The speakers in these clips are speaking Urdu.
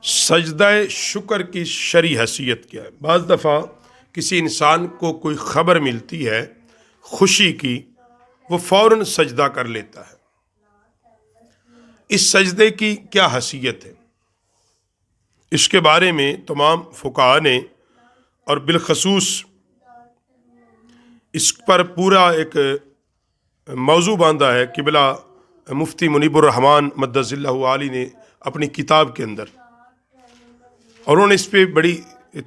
سجدہ شکر کی شرعی حیثیت کیا ہے؟ بعض دفعہ کسی انسان کو کوئی خبر ملتی ہے خوشی کی، وہ فوراً سجدہ کر لیتا ہے۔ اس سجدے کی کیا حیثیت ہے؟ اس کے بارے میں تمام فقہاء نے اور بالخصوص اس پر پورا ایک موضوع باندھا ہے قبلہ مفتی منیب الرحمان مدث اللہ علی نے اپنی کتاب کے اندر، اور انہوں نے اس پہ بڑی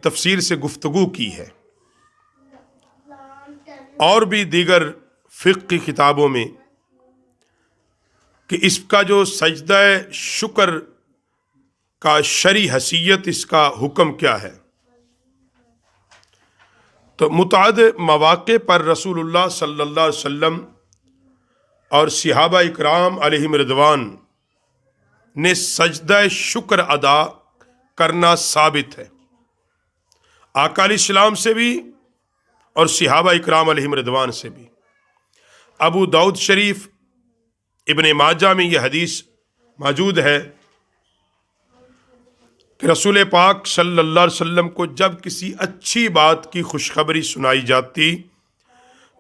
تفصیل سے گفتگو کی ہے، اور بھی دیگر فقہ کی کتابوں میں، کہ اس کا جو سجدہ شکر کا شرعی حیثیت، اس کا حکم کیا ہے۔ تو متعدد مواقع پر رسول اللہ صلی اللہ علیہ وسلم اور صحابہ اکرام علیہم رضوان نے سجدہ شکر ادا کرنا ثابت ہے، آقا علیہ السلام سے بھی اور صحابہ اکرام علیہم رضوان سے بھی۔ ابو داؤد شریف، ابن ماجہ میں یہ حدیث موجود ہے کہ رسول پاک صلی اللہ علیہ وسلم کو جب کسی اچھی بات کی خوشخبری سنائی جاتی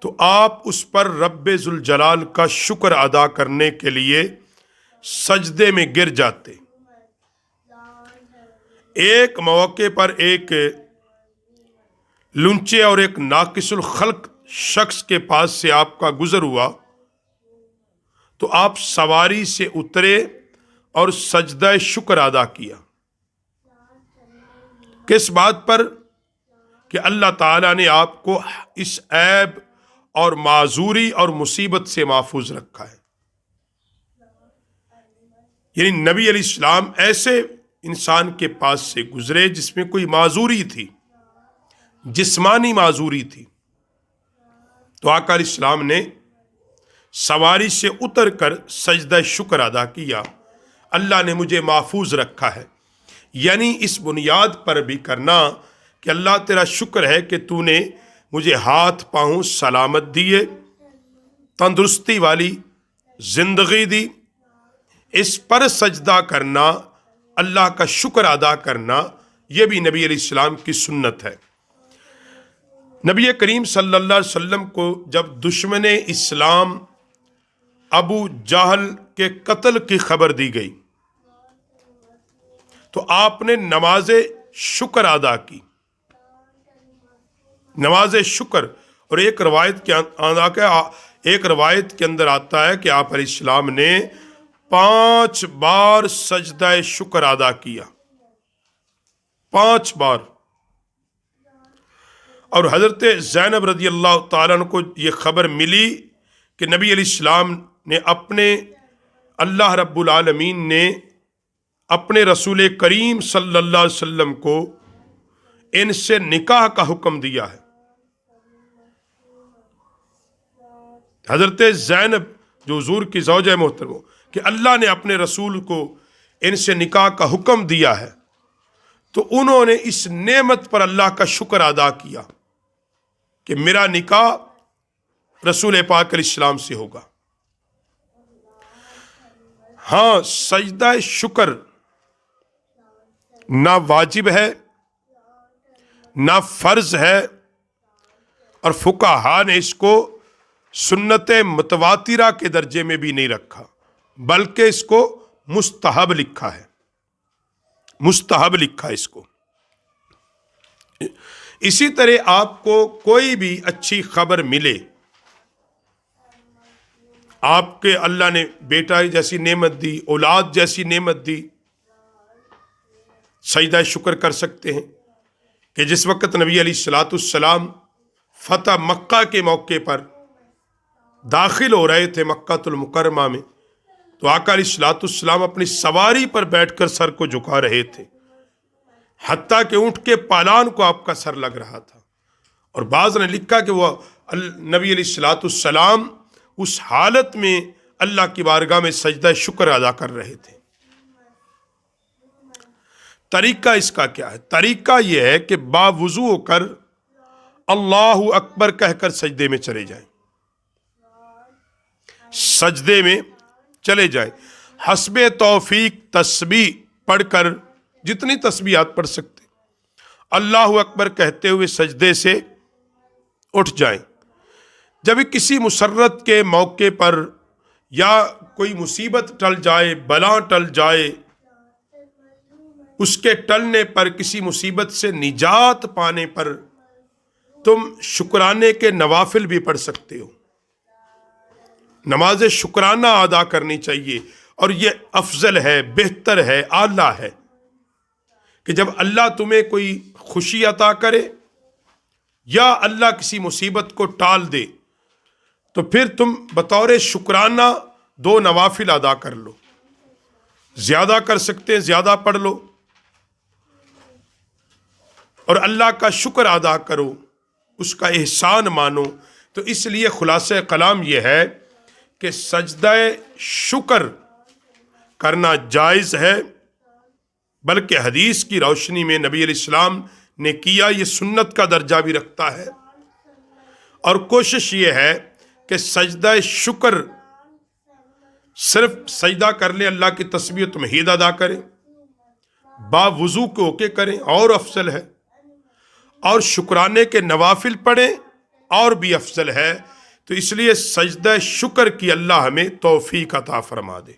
تو آپ اس پر رب ذوالجلال کا شکر ادا کرنے کے لیے سجدے میں گر جاتے۔ ایک موقع پر ایک لنچے اور ایک ناقص الخلق شخص کے پاس سے آپ کا گزر ہوا تو آپ سواری سے اترے اور سجدہ شکر ادا کیا۔ کس بات پر؟ کہ اللہ تعالیٰ نے آپ کو اس عیب اور معذوری اور مصیبت سے محفوظ رکھا ہے۔ یعنی نبی علیہ السلام ایسے انسان کے پاس سے گزرے جس میں کوئی معذوری تھی، جسمانی معذوری تھی، تو آقا علیہ السلام نے سواری سے اتر کر سجدہ شکر ادا کیا، اللہ نے مجھے محفوظ رکھا ہے۔ یعنی اس بنیاد پر بھی کرنا کہ اللہ تیرا شکر ہے کہ تو نے مجھے ہاتھ پاؤں سلامت دیے، تندرستی والی زندگی دی، اس پر سجدہ کرنا، اللہ کا شکر ادا کرنا، یہ بھی نبی علیہ السلام کی سنت ہے۔ نبی کریم صلی اللہ علیہ وسلم کو جب دشمن اسلام ابو جہل کے قتل کی خبر دی گئی تو آپ نے نماز شکر ادا کی، نماز شکر۔ اور ایک روایت کے اندر آتا ہے کہ آپ علیہ السلام نے 5 بار سجدہ شکر ادا کیا، 5 بار۔ اور حضرت زینب رضی اللہ تعالیٰ عنہ کو یہ خبر ملی کہ نبی علیہ السلام نے اللہ رب العالمین نے اپنے رسول کریم صلی اللہ علیہ وسلم کو ان سے نکاح کا حکم دیا ہے۔ حضرت زینب جو حضور کی زوجہ محترمہ، کہ اللہ نے اپنے رسول کو ان سے نکاح کا حکم دیا ہے، تو انہوں نے اس نعمت پر اللہ کا شکر ادا کیا کہ میرا نکاح رسول پاک علیہ السلام سے ہوگا۔ ہاں، سجدہ شکر نہ واجب ہے، نہ فرض ہے، اور فقہاء نے اس کو سنت متواترہ کے درجے میں بھی نہیں رکھا، بلکہ اس کو مستحب لکھا ہے، مستحب لکھا ہے اس کو۔ اسی طرح آپ کو کوئی بھی اچھی خبر ملے، آپ کے اللہ نے بیٹا جیسی نعمت دی، اولاد جیسی نعمت دی، سجدہ شکر کر سکتے ہیں۔ کہ جس وقت نبی علیہ السلام فتح مکہ کے موقع پر داخل ہو رہے تھے مکہ المکرمہ میں، تو آقا علیہ السلام اپنی سواری پر بیٹھ کر سر کو جھکا رہے تھے، حتیٰ کہ اونٹ کے پالان کو آپ کا سر لگ رہا تھا۔ اور بعض نے لکھا کہ وہ نبی علیہ السلام اس حالت میں اللہ کی بارگاہ میں سجدہ شکر ادا کر رہے تھے۔ طریقہ اس کا کیا ہے؟ طریقہ یہ ہے کہ باوضو ہو کر اللہ اکبر کہہ کر سجدے میں چلے جائیں، سجدے میں چلے جائیں، حسب توفیق تسبیح پڑھ کر جتنی تسبیحات پڑھ سکتے، اللہ اکبر کہتے ہوئے سجدے سے اٹھ جائیں۔ جب کسی مسرت کے موقع پر یا کوئی مصیبت ٹل جائے، بلا ٹل جائے، اس کے ٹلنے پر، کسی مصیبت سے نجات پانے پر تم شکرانے کے نوافل بھی پڑھ سکتے ہو۔ نماز شکرانہ ادا کرنی چاہیے، اور یہ افضل ہے، بہتر ہے، اعلیٰ ہے کہ جب اللہ تمہیں کوئی خوشی عطا کرے یا اللہ کسی مصیبت کو ٹال دے تو پھر تم بطور شکرانہ 2 نوافل ادا کر لو۔ زیادہ کر سکتے ہیں زیادہ پڑھ لو، اور اللہ کا شکر ادا کرو، اس کا احسان مانو۔ تو اس لیے خلاصہ کلام یہ ہے کہ سجدہ شکر کرنا جائز ہے، بلکہ حدیث کی روشنی میں نبی علیہ السلام نے کیا، یہ سنت کا درجہ بھی رکھتا ہے۔ اور کوشش یہ ہے کہ سجدہ شکر صرف سجدہ کر لیں، اللہ کی تسبیح و تمہید ادا کریں، باوضو کے ہو کے کریں اور افضل ہے، اور شکرانے کے نوافل پڑھیں اور بھی افضل ہے۔ تو اس لیے سجدہ شکر کی اللہ ہمیں توفیق عطا فرما دے۔